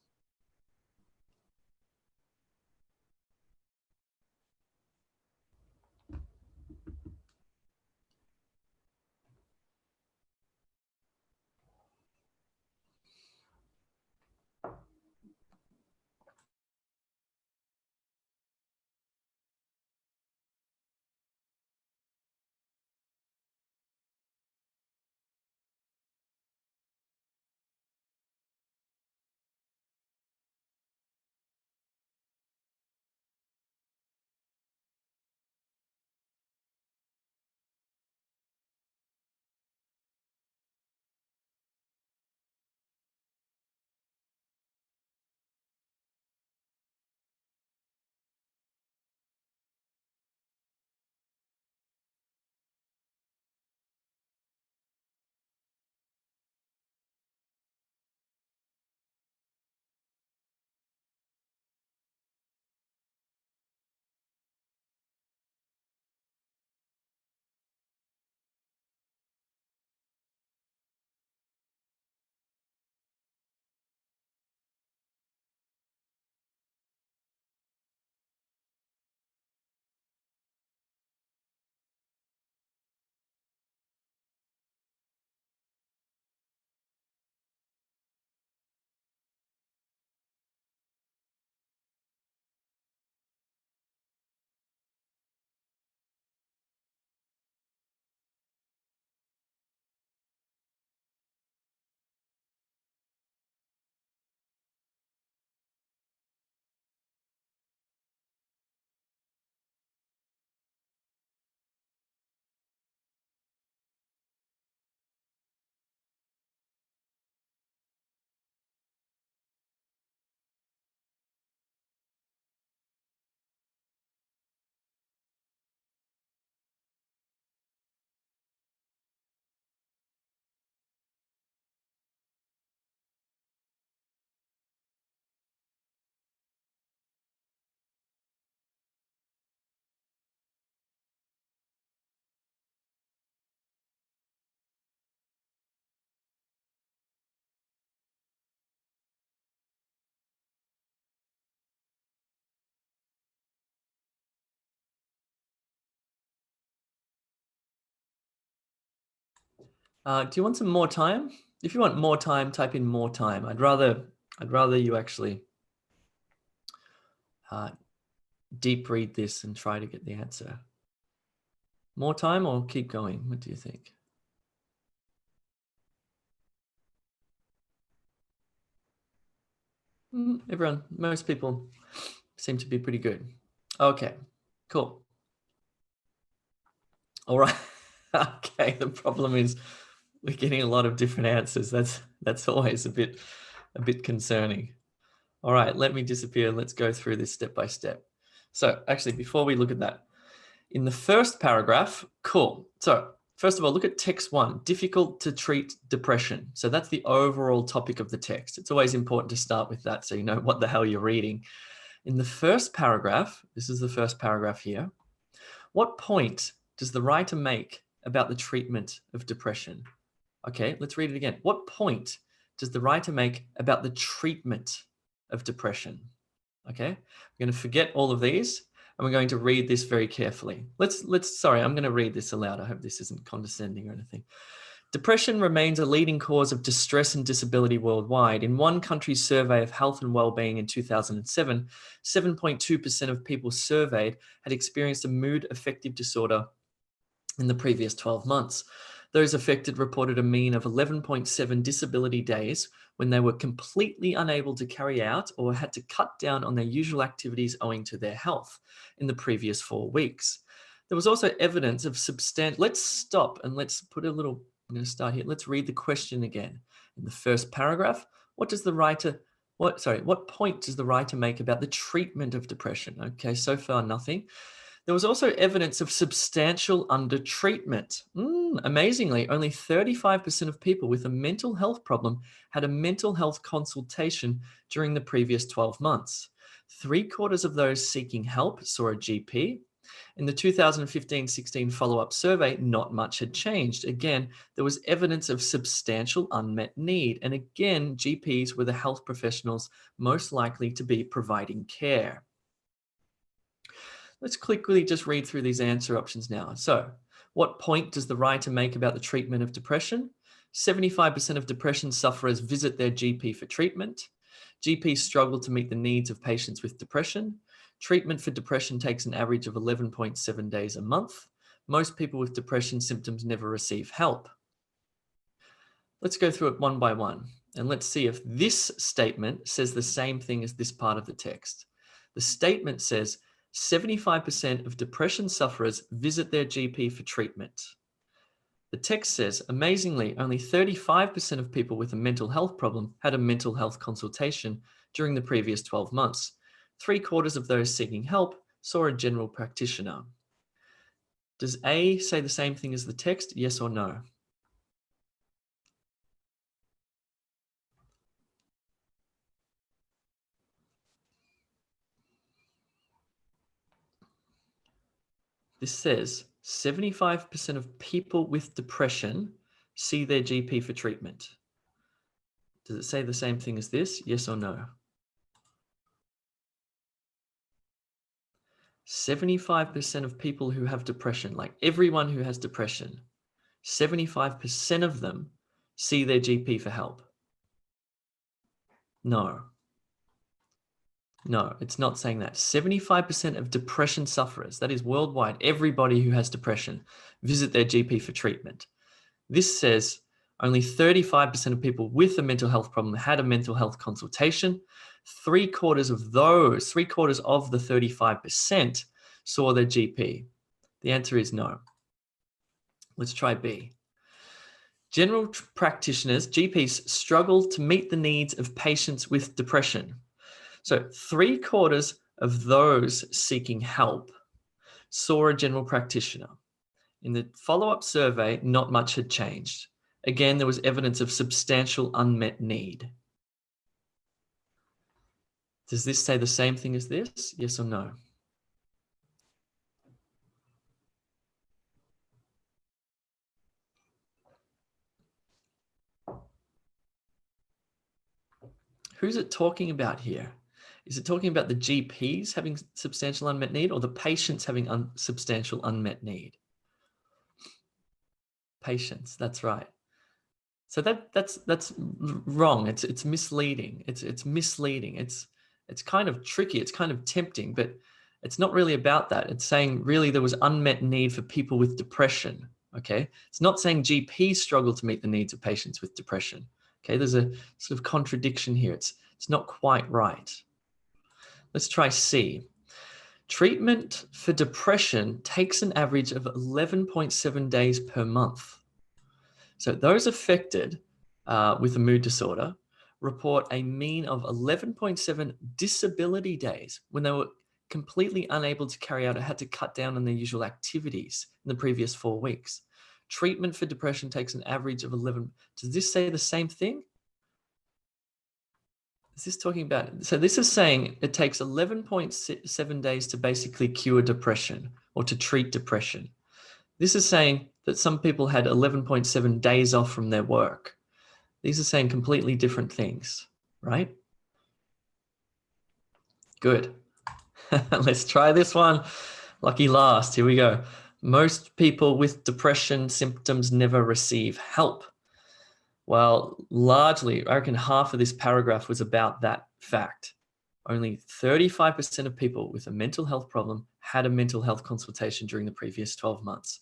Do you want some more time? If you want more time, type in more time. I'd rather you actually deep read this and try to get the answer. More time or keep going? What do you think? Everyone, most people seem to be pretty good. Okay, cool. All right. Okay, the problem is we're getting a lot of different answers. That's always a bit concerning. All right, let me disappear. Let's go through this step by step. So actually, before we look at that, In the first paragraph, cool. So first of all, look at text 1, difficult to treat depression. So that's the overall topic of the text. It's always important to start with that so you know what the hell you're reading. In the first paragraph, this is the first paragraph here, what point does the writer make about the treatment of depression? Okay, let's read it again. What point does the writer make about the treatment of depression? Okay, we're going to forget all of these and we're going to read this very carefully. Sorry, I'm going to read this aloud. I hope this isn't condescending or anything. Depression remains a leading cause of distress and disability worldwide. In one country's survey of health and well-being in 2007, 7.2% of people surveyed had experienced a mood affective disorder in the previous 12 months. Those affected reported a mean of 11.7 disability days when they were completely unable to carry out or had to cut down on their usual activities owing to their health in the previous 4 weeks. There was also evidence of substantial, let's stop and let's put a little, I'm going to start here. Let's read the question again. In the first paragraph, what point does the writer make about the treatment of depression? Okay, so far nothing. There was also evidence of substantial undertreatment. Amazingly, only 35% of people with a mental health problem had a mental health consultation during the previous 12 months. 3/4 of those seeking help saw a GP. In the 2015-16 follow-up survey, not much had changed. Again, there was evidence of substantial unmet need. And again, GPs were the health professionals most likely to be providing care. Let's quickly just read through these answer options now. So, what point does the writer make about the treatment of depression? 75% of depression sufferers visit their GP for treatment. GPs struggle to meet the needs of patients with depression. Treatment for depression takes an average of 11.7 days a month. Most people with depression symptoms never receive help. Let's go through it one by one, and let's see if this statement says the same thing as this part of the text. The statement says, 75% of depression sufferers visit their GP for treatment. The text says, amazingly, only 35% of people with a mental health problem had a mental health consultation during the previous 12 months. 3/4 of those seeking help saw a general practitioner. Does A say the same thing as the text? Yes or no? This says 75% of people with depression see their GP for treatment. Does it say the same thing as this? Yes or no? 75% of people who have depression, like everyone who has depression, 75% of them see their GP for help. No. No, it's not saying that. 75% of depression sufferers, that is worldwide, everybody who has depression, visit their GP for treatment. This says only 35% of people with a mental health problem had a mental health consultation. 3/4 of those, 3/4 of the 35% saw their GP. The answer is no. Let's try B. General practitioners, GPs, struggle to meet the needs of patients with depression. So 3/4 of those seeking help saw a general practitioner. In the follow-up survey, not much had changed. Again, there was evidence of substantial unmet need. Does this say the same thing as this? Yes or no? Who's it talking about here? Is it talking about the GPs having substantial unmet need or the patients having substantial unmet need? Patients, that's right. So that's wrong. It's misleading. It's misleading. It's kind of tricky. It's kind of tempting, but it's not really about that. It's saying really there was unmet need for people with depression. Okay, it's not saying GPs struggle to meet the needs of patients with depression. Okay, there's a sort of contradiction here. It's not quite right. Let's try C. Treatment for depression takes an average of 11.7 days per month. So those affected with a mood disorder report a mean of 11.7 disability days when they were completely unable to carry out or had to cut down on their usual activities in the previous 4 weeks. Treatment for depression takes an average of 11. Does this say the same thing? Is this talking about, so this is saying it takes 11.7 days to basically cure depression or to treat depression. This is saying that some people had 11.7 days off from their work. These are saying completely different things, right? Good. Let's try this one. Lucky last. Here we go. Most people with depression symptoms never receive help. Well, largely, I reckon half of this paragraph was about that fact. Only 35% of people with a mental health problem had a mental health consultation during the previous 12 months.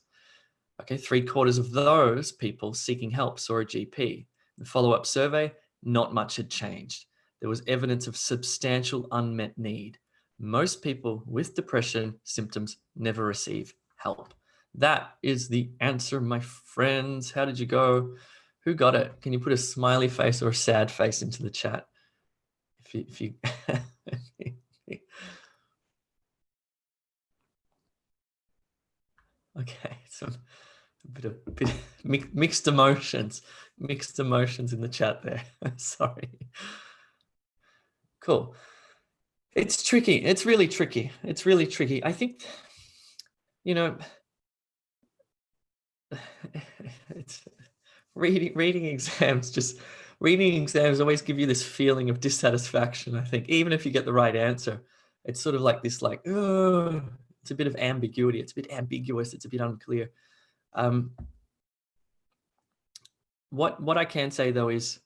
Okay, 3/4 of those people seeking help saw a GP. The follow-up survey, not much had changed. There was evidence of substantial unmet need. Most people with depression symptoms never receive help. That is the answer, my friends. How did you go? Who got it? Can you put a smiley face or a sad face into the chat? If you okay, so a bit of mixed emotions in the chat there. Sorry. Cool. It's tricky. It's really tricky. It's really tricky. I think, you know, it's reading exams always give you this feeling of dissatisfaction. I think even if you get the right answer, it's sort of like this, like, oh, it's a bit of ambiguity. It's a bit ambiguous. It's a bit unclear. What I can say though is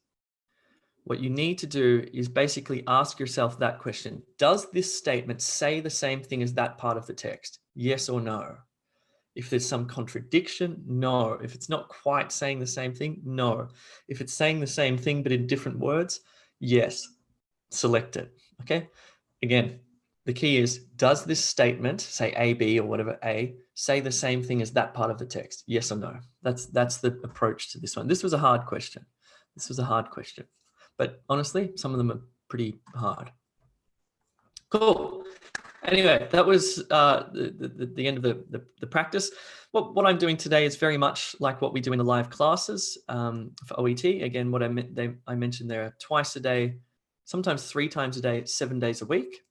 what you need to do is basically ask yourself that question. Does this statement say the same thing as that part of the text? Yes or no? If there's some contradiction, no. If it's not quite saying the same thing, no. If it's saying the same thing but in different words, yes. Select it, okay? Again, the key is, does this statement, say A, B, or whatever, A, say the same thing as that part of the text? Yes or no? That's the approach to this one. This was a hard question. This was a hard question. But honestly, some of them are pretty hard. Cool. Anyway, that was the end of the practice. What I'm doing today is very much like what we do in the live classes for OET. Again, what I mentioned there, twice a day, sometimes 3 times a day, 7 days a week,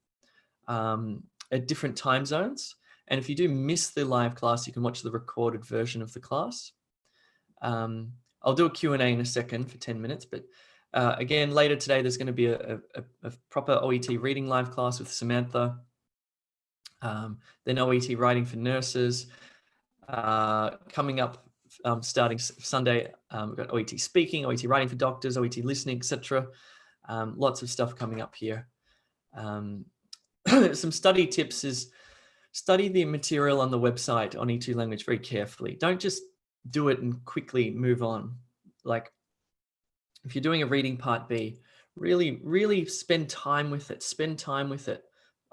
at different time zones. And if you do miss the live class, you can watch the recorded version of the class. I'll do a Q&A in a second for 10 minutes, but again, later today, there's going to be a proper OET reading live class with Samantha. Then OET writing for nurses. Coming up, starting Sunday, we've got OET speaking, OET writing for doctors, OET listening, etc. Lots of stuff coming up here. Some study tips is study the material on the website on E2 language very carefully. Don't just do it and quickly move on. Like if you're doing a reading part B, really spend time with it. Spend time with it,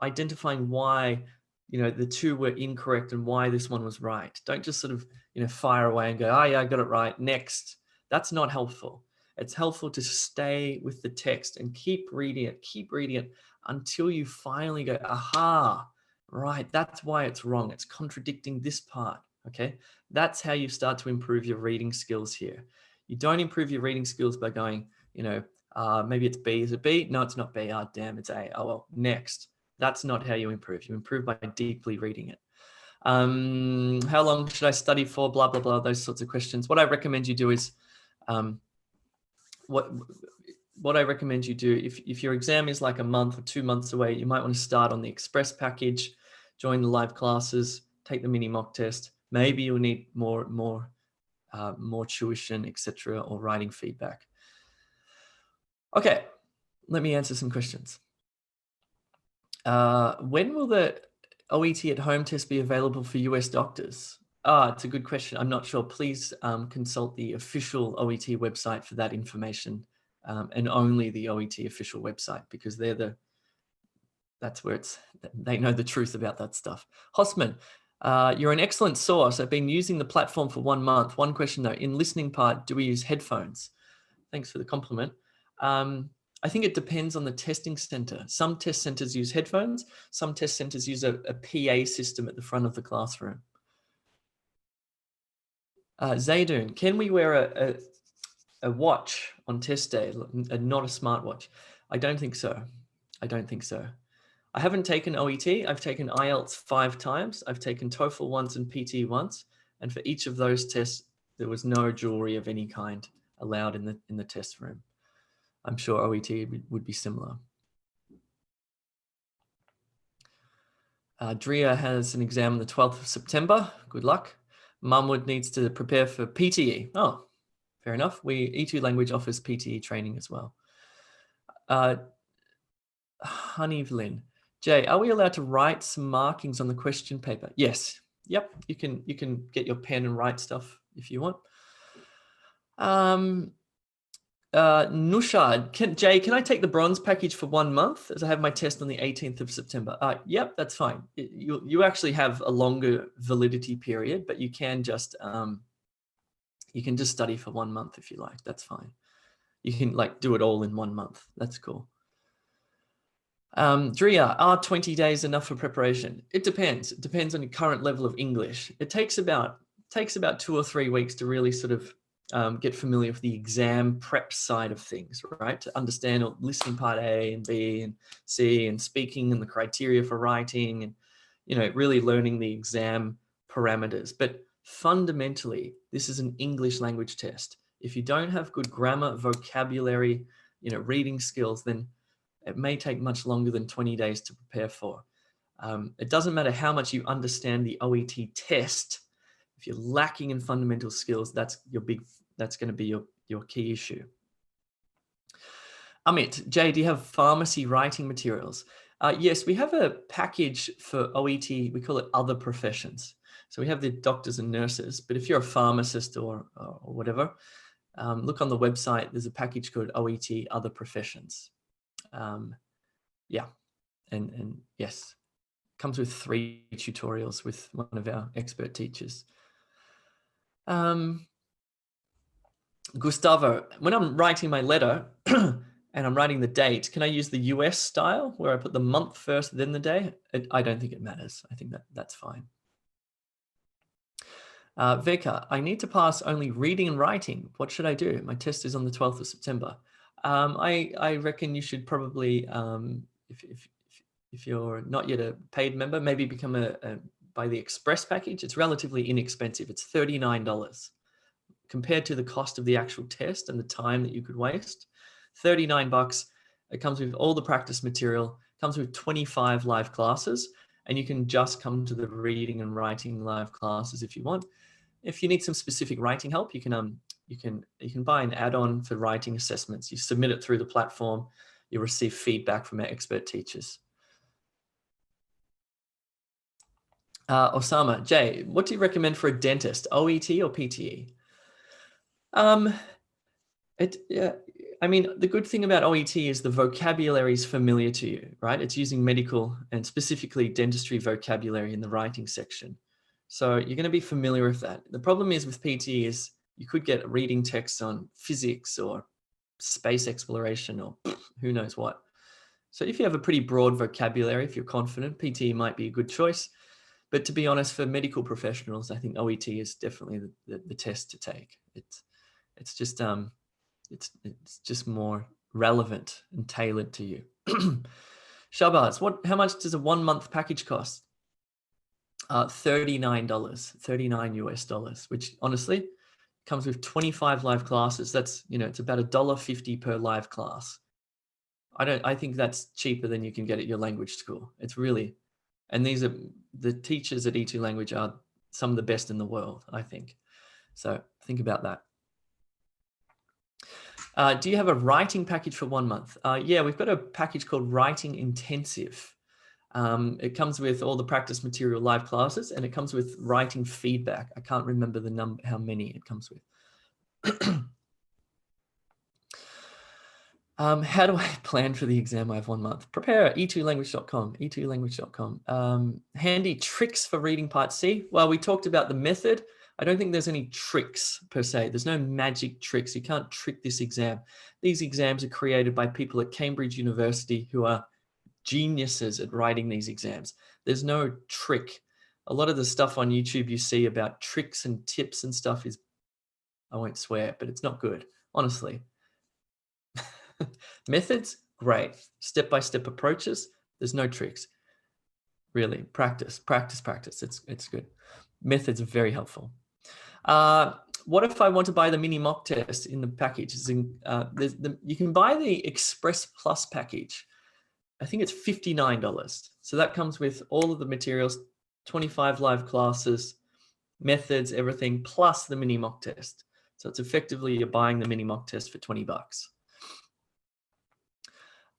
identifying why, the 2 were incorrect and why this one was right. Don't just sort of, fire away and go, oh yeah, I got it right, next. That's not helpful. It's helpful to stay with the text and keep reading it until you finally go, aha, right, that's why it's wrong. It's contradicting this part, okay? That's how you start to improve your reading skills here. You don't improve your reading skills by going, maybe it's B. Is it B? No, it's not B. Oh, damn, it's A. Oh, well, next. That's not how you improve. You improve by deeply reading it. How long should I study for? Blah, blah, blah, those sorts of questions. What I recommend you do is, what I recommend you do, if your exam is like a month or 2 months away, you might want to start on the express package, join the live classes, take the mini mock test. Maybe you'll need more tuition, etc., or writing feedback. Okay, let me answer some questions. When will the OET at home test be available for US doctors? It's a good question. I'm not sure. Please consult the official OET website for that information, and only the OET official website, because that's where they know the truth about that stuff. Hosman, you're an excellent source. I've been using the platform for 1 month. One question though, in listening part, do we use headphones? Thanks for the compliment. I think it depends on the testing center. Some test centers use headphones. Some test centers use a PA system at the front of the classroom. Zaydun, can we wear a watch on test day and not a smartwatch? I don't think so. I don't think so. I haven't taken OET. I've taken IELTS 5 times. I've taken TOEFL once and PT once. And for each of those tests, there was no jewelry of any kind allowed in the test room. I'm sure OET would be similar. Drea has an exam on the 12th of September. Good luck. Mumwood needs to prepare for PTE. Oh, fair enough. E2 Language offers PTE training as well. Honeylyn, Jay, are we allowed to write some markings on the question paper? Yes. Yep. You can get your pen and write stuff if you want. Nushad, Jay, can I take the bronze package for 1 month as I have my test on the 18th of September? Yep, that's fine. You actually have a longer validity period, but you can just study for 1 month if you like. That's fine. You can like do it all in 1 month. That's cool. Drea, are 20 days enough for preparation? It depends. It depends on your current level of English. It takes about 2 or 3 weeks to really sort of get familiar with the exam prep side of things, right? To understand listening part A and B and C and speaking and the criteria for writing and, really learning the exam parameters. But fundamentally, this is an English language test. If you don't have good grammar, vocabulary, reading skills, then it may take much longer than 20 days to prepare for. It doesn't matter how much you understand the OET test. If you're lacking in fundamental skills, that's going to be your key issue. Amit, Jay, do you have pharmacy writing materials? Yes, we have a package for OET. We call it other professions. So we have the doctors and nurses, but if you're a pharmacist or whatever, look on the website. There's a package called OET Other Professions. Yeah, and yes, comes with 3 tutorials with one of our expert teachers. Gustavo, when I'm writing my letter and I'm writing the date, can I use the US style where I put the month first, then the day? I don't think it matters. I think that's fine. Veka, I need to pass only reading and writing. What should I do? My test is on the 12th of September. I reckon you should probably, if you're not yet a paid member, maybe become buy the Express package. It's relatively inexpensive. It's $39 compared to the cost of the actual test and the time that you could waste. $39. It comes with all the practice material, comes with 25 live classes, and you can just come to the reading and writing live classes if you want. If you need some specific writing help, you can buy an add-on for writing assessments. You submit it through the platform, you receive feedback from our expert teachers. Osama, Jay, what do you recommend for a dentist, OET or PTE? I mean, the good thing about OET is the vocabulary is familiar to you, right? It's using medical and specifically dentistry vocabulary in the writing section. So you're going to be familiar with that. The problem is with PTE is you could get reading texts on physics or space exploration or who knows what. So if you have a pretty broad vocabulary, if you're confident, PTE might be a good choice. But to be honest, for medical professionals, I think OET is definitely the test to take. It's just more relevant and tailored to you. Shabazz, how much does a 1 month package cost? $39 US, which honestly comes with 25 live classes. That's, it's about $1.50 per live class. I think that's cheaper than you can get at your language school. It's really, and these are the teachers at E2 Language are some of the best in the world, I think. So think about that. Do you have a writing package for 1 month? Yeah, we've got a package called Writing Intensive. It comes with all the practice material live classes, and it comes with writing feedback. I can't remember the number, how many it comes with. How do I plan for the exam? I have 1 month. Prepare e2language.com, e2language.com. Handy tricks for reading part C. Well, we talked about the method. I don't think there's any tricks per se. There's no magic tricks. You can't trick this exam. These exams are created by people at Cambridge University who are geniuses at writing these exams. There's no trick. A lot of the stuff on YouTube you see about tricks and tips and stuff is, I won't swear, but it's not good, honestly. Methods, great. Step-by-step approaches, there's no tricks. Really, practice, practice, practice. It's good. Methods are very helpful. What if I want to buy the mini mock test in the package? You can buy the Express Plus package. I think it's $59. So that comes with all of the materials, 25 live classes, methods, everything, plus the mini mock test. So it's effectively you're buying the mini mock test for 20 bucks.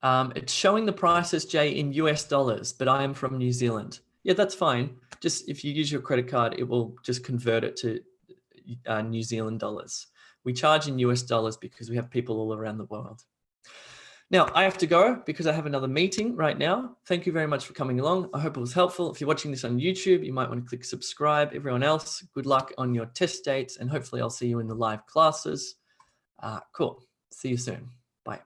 It's showing the prices, Jay, in US dollars, but I am from New Zealand. Yeah, that's fine. Just if you use your credit card, it will just convert it to New Zealand dollars. We charge in US dollars because we have people all around the world. Now, I have to go because I have another meeting right now. Thank you very much for coming along. I hope it was helpful. If you're watching this on YouTube, you might want to click subscribe. Everyone else, good luck on your test dates, and hopefully I'll see you in the live classes. Cool. See you soon. Bye.